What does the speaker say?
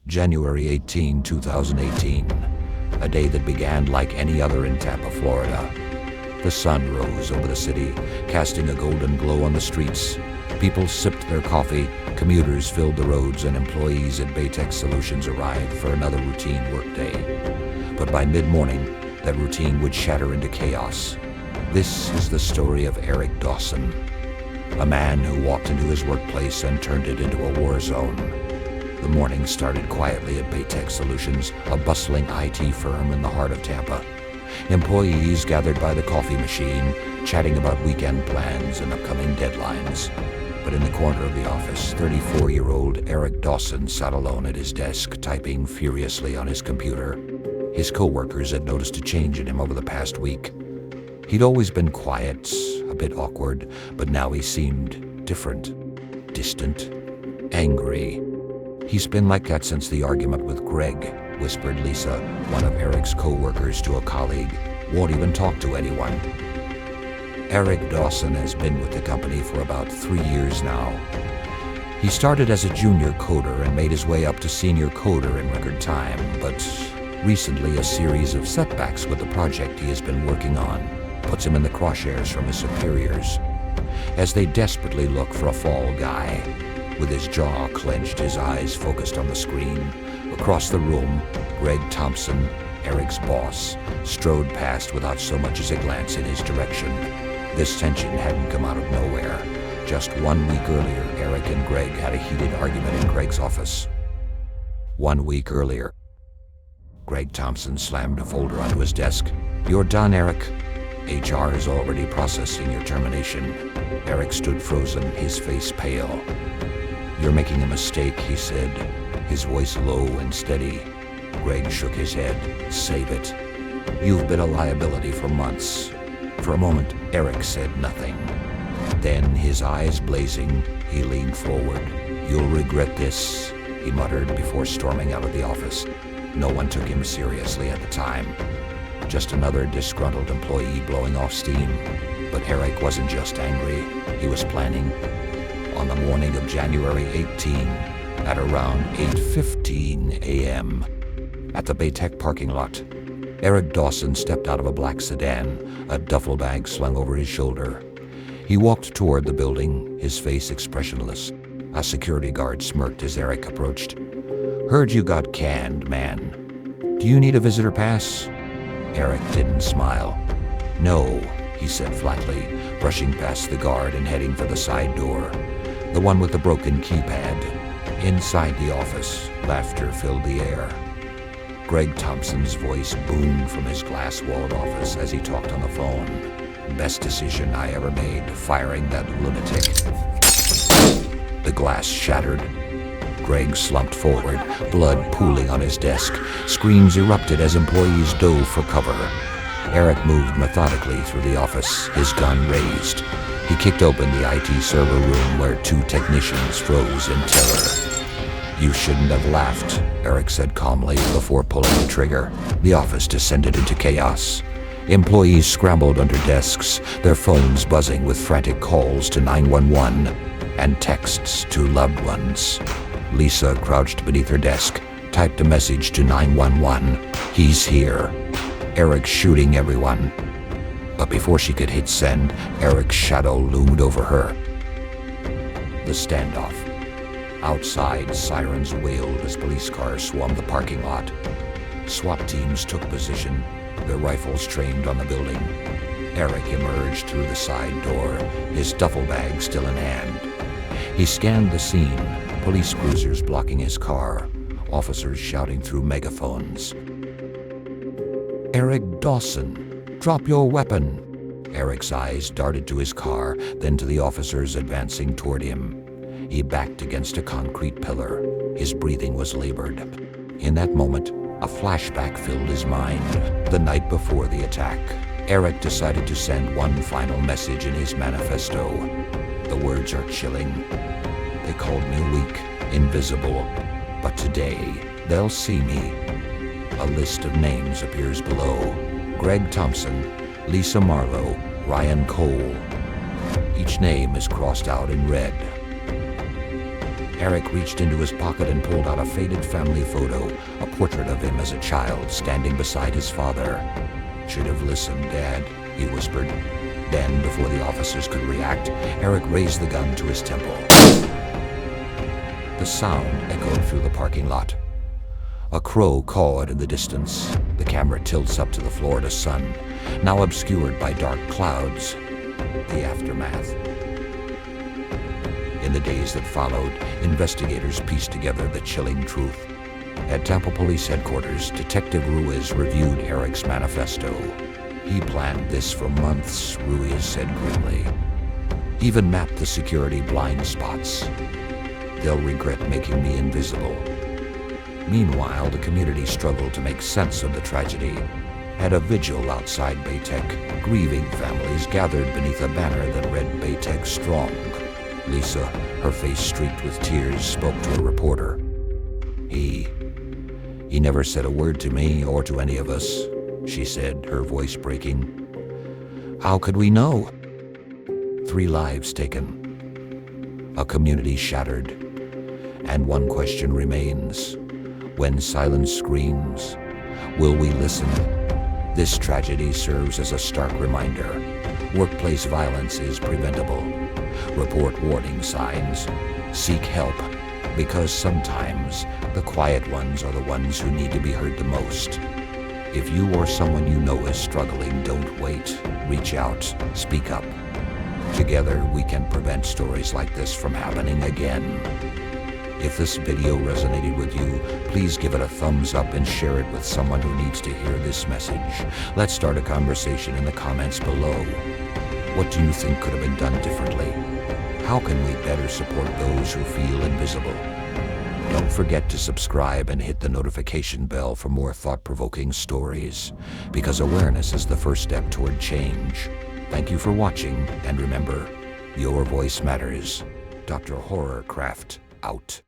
January 18, 2018. A day that began like any other in Tampa, Florida. The sun rose over the city, casting a golden glow on the streets. People sipped their coffee, commuters filled the roads, and employees at Baytech Solutions arrived for another routine workday. But by mid-morning, that routine would shatter into chaos. This is the story of Eric Dawson, a man who walked into his workplace and turned it into a war zone. The morning started quietly at Baytech Solutions, a bustling IT firm in the heart of Tampa. Employees gathered by the coffee machine, chatting about weekend plans and upcoming deadlines. But in the corner of the office, 34-year-old Eric Dawson sat alone at his desk, typing furiously on his computer. His coworkers had noticed a change in him over the past week. He'd always been quiet, a bit awkward, but now he seemed different, distant, angry. He's been like that since the argument with Greg, whispered Lisa, one of Eric's co-workers, to a colleague. Won't even talk to anyone. Eric Dawson has been with the company for about 3 years now. He started as a junior coder and made his way up to senior coder in record time, but recently a series of setbacks with the project he has been working on puts him in the crosshairs from his superiors, as they desperately look for a fall guy. With his jaw clenched, his eyes focused on the screen. Across the room, Greg Thompson, Eric's boss, strode past without so much as a glance in his direction. This tension hadn't come out of nowhere. Just 1 week earlier, Eric and Greg had a heated argument in Greg's office. 1 week earlier. Greg Thompson slammed a folder onto his desk. "You're done, Eric. HR is already processing your termination." Eric stood frozen, his face pale. "You're making a mistake," he said, his voice low and steady. Greg shook his head. "Save it. You've been a liability for months." For a moment, Eric said nothing. Then, his eyes blazing, he leaned forward. "You'll regret this," he muttered before storming out of the office. No one took him seriously at the time. Just another disgruntled employee blowing off steam. But Eric wasn't just angry, he was planning. On the morning of January 18, at around 8:15 a.m., at the Baytech parking lot, Eric Dawson stepped out of a black sedan, a duffel bag slung over his shoulder. He walked toward the building, his face expressionless. A security guard smirked as Eric approached. "Heard you got canned, man. Do you need a visitor pass?" Eric didn't smile. "No," he said flatly, brushing past the guard and heading for the side door, the one with the broken keypad. Inside the office, laughter filled the air. Greg Thompson's voice boomed from his glass-walled office as he talked on the phone. "Best decision I ever made, firing that lunatic." The glass shattered. Greg slumped forward, blood pooling on his desk. Screams erupted as employees dove for cover. Eric moved methodically through the office, his gun raised. He kicked open the IT server room where 2 technicians froze in terror. "You shouldn't have laughed," Eric said calmly before pulling the trigger. The office descended into chaos. Employees scrambled under desks, their phones buzzing with frantic calls to 911 and texts to loved ones. Lisa, crouched beneath her desk, typed a message to 911. "He's here." Eric's shooting everyone. But before she could hit send, Eric's shadow loomed over her. The standoff. Outside, sirens wailed as police cars swarmed the parking lot. SWAT teams took position, their rifles trained on the building. Eric emerged through the side door, his duffel bag still in hand. He scanned the scene, police cruisers blocking his car, officers shouting through megaphones. "Eric Dawson, drop your weapon!" Eric's eyes darted to his car, then to the officers advancing toward him. He backed against a concrete pillar. His breathing was labored. In that moment, a flashback filled his mind. The night before the attack, Eric decided to send one final message in his manifesto. The words are chilling. "They called me weak, invisible, but today they'll see me." A list of names appears below. Greg Thompson, Lisa Marlowe, Ryan Cole. Each name is crossed out in red. Eric reached into his pocket and pulled out a faded family photo, a portrait of him as a child standing beside his father. "Should have listened, Dad," he whispered. Then, before the officers could react, Eric raised the gun to his temple. The sound echoed through the parking lot. A crow cawed in the distance. The camera tilts up to the Florida sun, now obscured by dark clouds. The aftermath. In the days that followed, investigators pieced together the chilling truth. At Tampa Police Headquarters, Detective Ruiz reviewed Eric's manifesto. "He planned this for months," Ruiz said grimly. "Even mapped the security blind spots. They'll regret making me invisible." Meanwhile, the community struggled to make sense of the tragedy. At a vigil outside Baytech, grieving families gathered beneath a banner that read "Baytech Strong." Lisa, her face streaked with tears, spoke to a reporter. He never said a word to me or to any of us," she said, her voice breaking. "How could we know?" 3 lives taken, a community shattered, and one question remains. When silence screams, will we listen? This tragedy serves as a stark reminder. Workplace violence is preventable. Report warning signs. Seek help, because sometimes the quiet ones are the ones who need to be heard the most. If you or someone you know is struggling, don't wait. Reach out. Speak up. Together, we can prevent stories like this from happening again. If this video resonated with you, please give it a thumbs up and share it with someone who needs to hear this message. Let's start a conversation in the comments below. What do you think could have been done differently? How can we better support those who feel invisible? Don't forget to subscribe and hit the notification bell for more thought-provoking stories, because awareness is the first step toward change. Thank you for watching, and remember, your voice matters. Dr. Horrorcraft out.